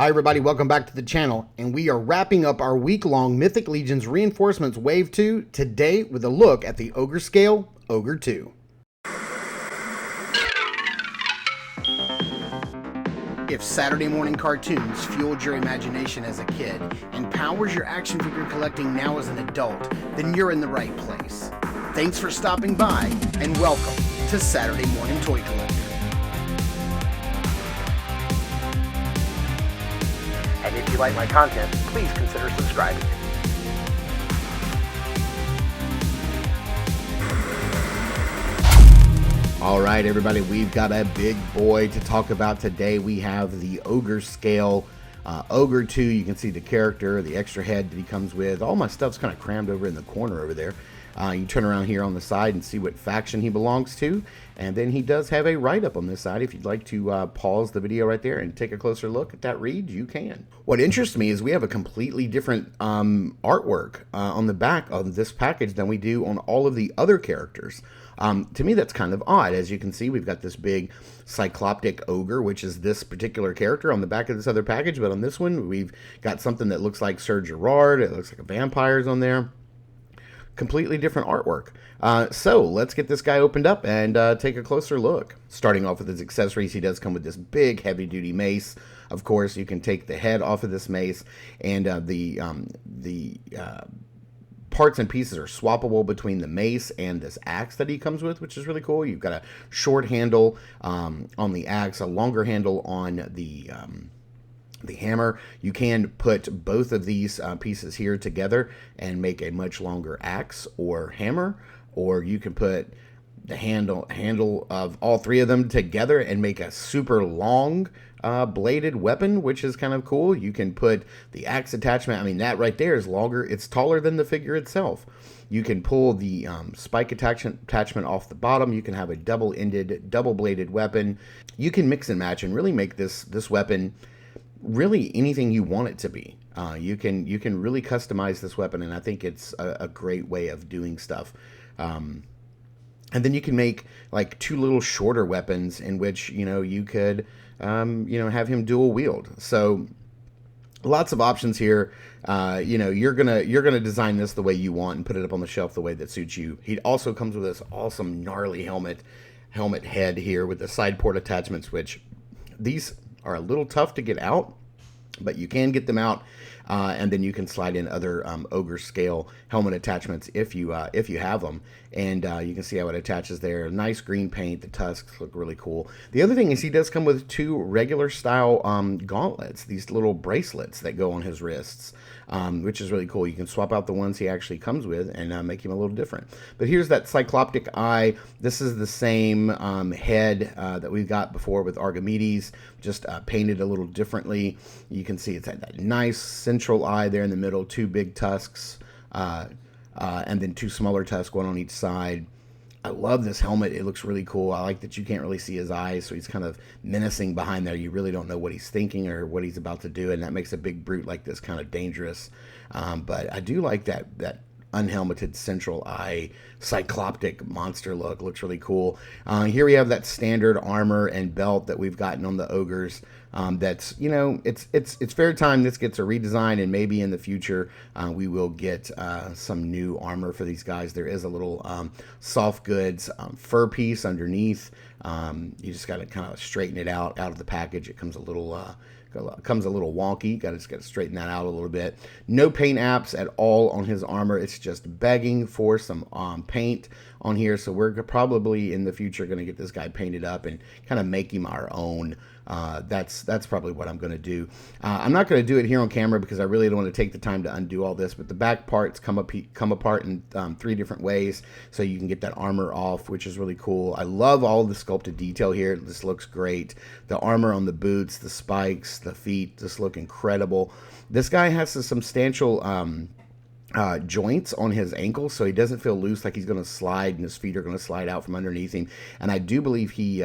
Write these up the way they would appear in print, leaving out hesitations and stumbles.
Hi everybody, welcome back to the channel, and we are wrapping up our week-long Mythic Legions Reinforcements Wave 2 today with a look at the Ogre scale, Ogre II. If Saturday morning cartoons fueled your imagination as a kid and powers your action figure collecting now as an adult, then you're in the right place. Thanks for stopping by, and welcome to Saturday Morning Toy Collector. And if you like my content, please consider subscribing. All right, everybody, we've got a big boy to talk about today. We have the Ogre scale, Ogre II. You can see the character, the extra head that he comes with. All my stuff's kind of crammed over in the corner over there. You turn around here on the side and see what faction he belongs to. And then he does have a write-up on this side. If you'd like to pause the video right there and take a closer look at that read, you can. What interests me is we have a completely different artwork on the back of this package than we do on all of the other characters. To me, that's kind of odd. As you can see, we've got this big cycloptic ogre, which is this particular character on the back of this other package. But on this one, we've got something that looks like Sir Gerard. It looks like a vampire's on there. Completely different artwork. So let's get this guy opened up and take a closer look. Starting off with his accessories, he does come with this big heavy-duty mace. Of course, you can take the head off of this mace, and the parts and pieces are swappable between the mace and this axe that he comes with, which is really cool. You've got a short handle on the axe, a longer handle on the hammer. You can put both of these pieces here together and make a much longer axe or hammer, or you can put the handle of all three of them together and make a super long bladed weapon, which is kind of cool. You can put the axe attachment. I mean, that right there is longer. It's taller than the figure itself. You can pull the spike attachment off the bottom. You can have a double-ended, double-bladed weapon. You can mix and match and really make this weapon really anything you want it to be. You can really customize this weapon, and I think it's a great way of doing stuff. And then you can make like two little shorter weapons in which you could have him dual wield. So lots of options here. You're gonna design this the way you want and put it up on the shelf the way that suits you. He also comes with this awesome gnarly helmet head here with the side port attachments, which these are a little tough to get out, but you can get them out, and then you can slide in other Ogre scale helmet attachments if you have them, and you can see how it attaches there. Nice green paint. The tusks look really cool. The other thing is he does come with two regular style gauntlets, these little bracelets that go on his wrists, which is really cool. You can swap out the ones he actually comes with and make him a little different. But here's that cycloptic eye. This is the same head that we've got before with Archimedes, just painted a little differently. You can see it's had that nice central eye there in the middle, two big tusks, and then two smaller tusks, one on each side. I love this helmet. It looks really cool. I like that you can't really see his eyes, so he's kind of menacing behind there. You really don't know what he's thinking or what he's about to do, and that makes a big brute like this kind of dangerous. But I do like that unhelmeted central eye cycloptic monster look. Looks really cool. Here we have that standard armor and belt that we've gotten on the ogres. That's it's fair time this gets a redesign, and maybe in the future we will get some new armor for these guys. There is a little soft goods fur piece underneath. You just got to kind of straighten it out of the package. It comes a little wonky. Just got to straighten that out a little bit. No paint apps at all on his armor. It's just begging for some paint on here. So we're probably in the future going to get this guy painted up and kind of make him our own. That's probably what I'm going to do. I'm not going to do it here on camera because I really don't want to take the time to undo all this, but the back parts come apart in three different ways, so you can get that armor off, which is really cool. I love all the sculpted detail here. This looks great. The armor on the boots, the spikes, the feet just look incredible. This guy has a substantial joints on his ankles, so he doesn't feel loose, like he's going to slide and his feet are going to slide out from underneath him. And I do believe he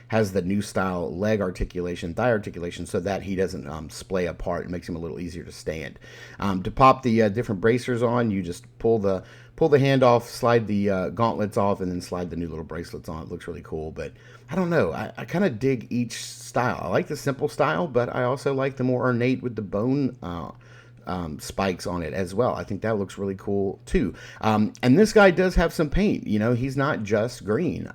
has the new style leg articulation, thigh articulation, so that he doesn't splay apart. It makes him a little easier to stand. To pop the different bracers on, you just pull the hand off, slide the gauntlets off, and then slide the new little bracelets on. It looks really cool. But I don't know, I kind of dig each style. I like the simple style, but I also like the more ornate with the bone spikes on it as well. I think that looks really cool too. And this guy does have some paint. You know, he's not just green.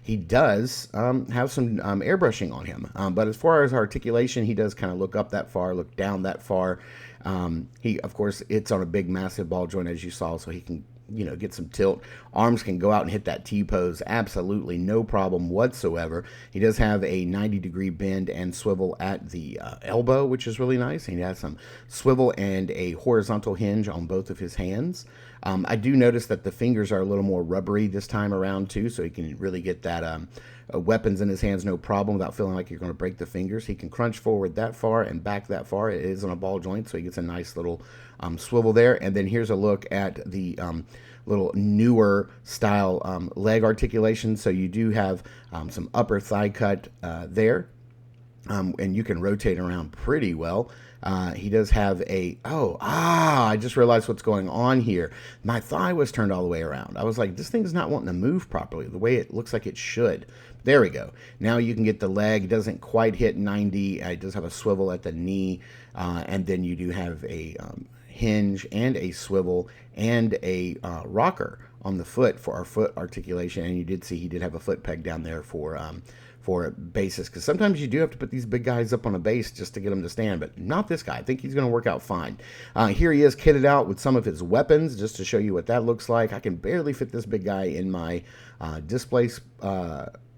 He does have some airbrushing on him. But as far as articulation, he does kind of look up that far, look down that far. He, of course, it's on a big, massive ball joint, as you saw, so he can, you know, get some tilt. Arms can go out and hit that T-pose, absolutely no problem whatsoever. He does have a 90-degree bend and swivel at the elbow, which is really nice. He has some swivel and a horizontal hinge on both of his hands. I do notice that the fingers are a little more rubbery this time around too, so he can really get that weapons in his hands no problem without feeling like you're going to break the fingers. He can crunch forward that far and back that far. It is on a ball joint, so he gets a nice little swivel there. And then here's a look at the little newer style leg articulation. So you do have some upper thigh cut there, and you can rotate around pretty well. He does have a, I just realized what's going on here. My thigh was turned all the way around. I was like, this thing's not wanting to move properly the way it looks like it should. There we go. Now you can get the leg. It doesn't quite hit 90. It does have a swivel at the knee. And then you do have a hinge and a swivel and a rocker on the foot for our foot articulation. And you did see he did have a foot peg down there for bases, because sometimes you do have to put these big guys up on a base just to get them to stand, but not this guy. I think he's going to work out fine. Here he is kitted out with some of his weapons, just to show you what that looks like. I can barely fit this big guy in my display,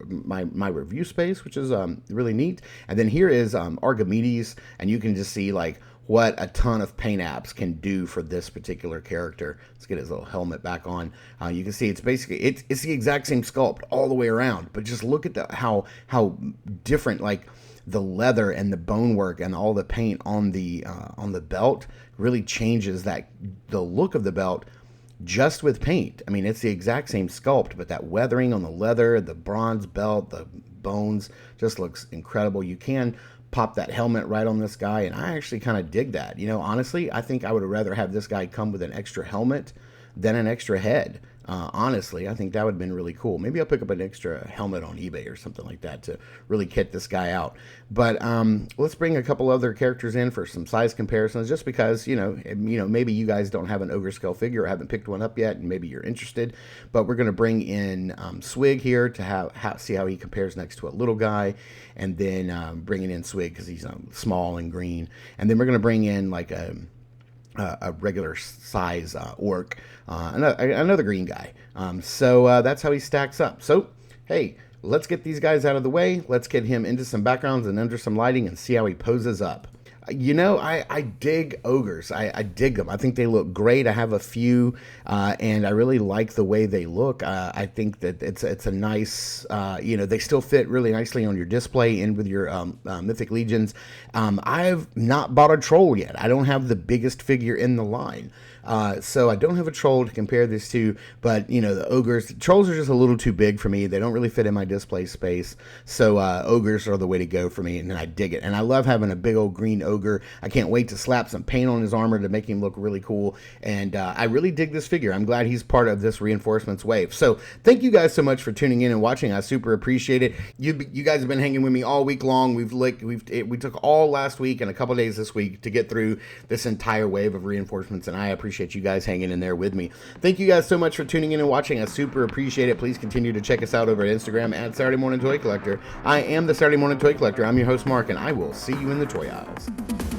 my review space, which is really neat. And then here is Archimedes, and you can just see like what a ton of paint apps can do for this particular character. Let's get his little helmet back on. You can see it's basically, it's the exact same sculpt all the way around, but just look at how different, like the leather and the bonework and all the paint on the belt really changes the look of the belt just with paint. I mean, it's the exact same sculpt, but that weathering on the leather, the bronze belt, the bones, just looks incredible. You can pop that helmet right on this guy, and I actually kind of dig that. You know, honestly, I think I would rather have this guy come with an extra helmet than an extra head. Honestly, I think that would have been really cool. Maybe I'll pick up an extra helmet on eBay or something like that to really kit this guy out. But let's bring a couple other characters in for some size comparisons, just because, you know, maybe you guys don't have an ogre scale figure or haven't picked one up yet, and maybe you're interested. But we're going to bring in Swig here to see how he compares next to a little guy, and then bringing in Swig because he's small and green. And then we're going to bring in like a regular size orc, another green guy. So that's how he stacks up. So, hey, let's get these guys out of the way. Let's get him into some backgrounds and under some lighting and see how he poses up. You know, I dig ogres. I dig them. I think they look great. I have a few, and I really like the way they look. I think that it's a nice, they still fit really nicely on your display and with your Mythic Legions. I've not bought a troll yet. I don't have the biggest figure in the line. So I don't have a troll to compare this to, but, you know, the trolls are just a little too big for me. They don't really fit in my display space. So ogres are the way to go for me, and I dig it. And I love having a big old green ogre. I can't wait to slap some paint on his armor to make him look really cool. And I really dig this figure. I'm glad he's part of this Reinforcements Wave. So thank you guys so much for tuning in and watching. I super appreciate it. You guys have been hanging with me all week long. We took all last week and a couple days this week to get through this entire wave of reinforcements, and I appreciate you guys hanging in there with me. Thank you guys so much for tuning in and watching. I super appreciate it. Please continue to check us out over at Instagram at Saturday Morning Toy Collector. I am the Saturday Morning Toy Collector. I'm your host, Mark, and I will see you in the toy aisles.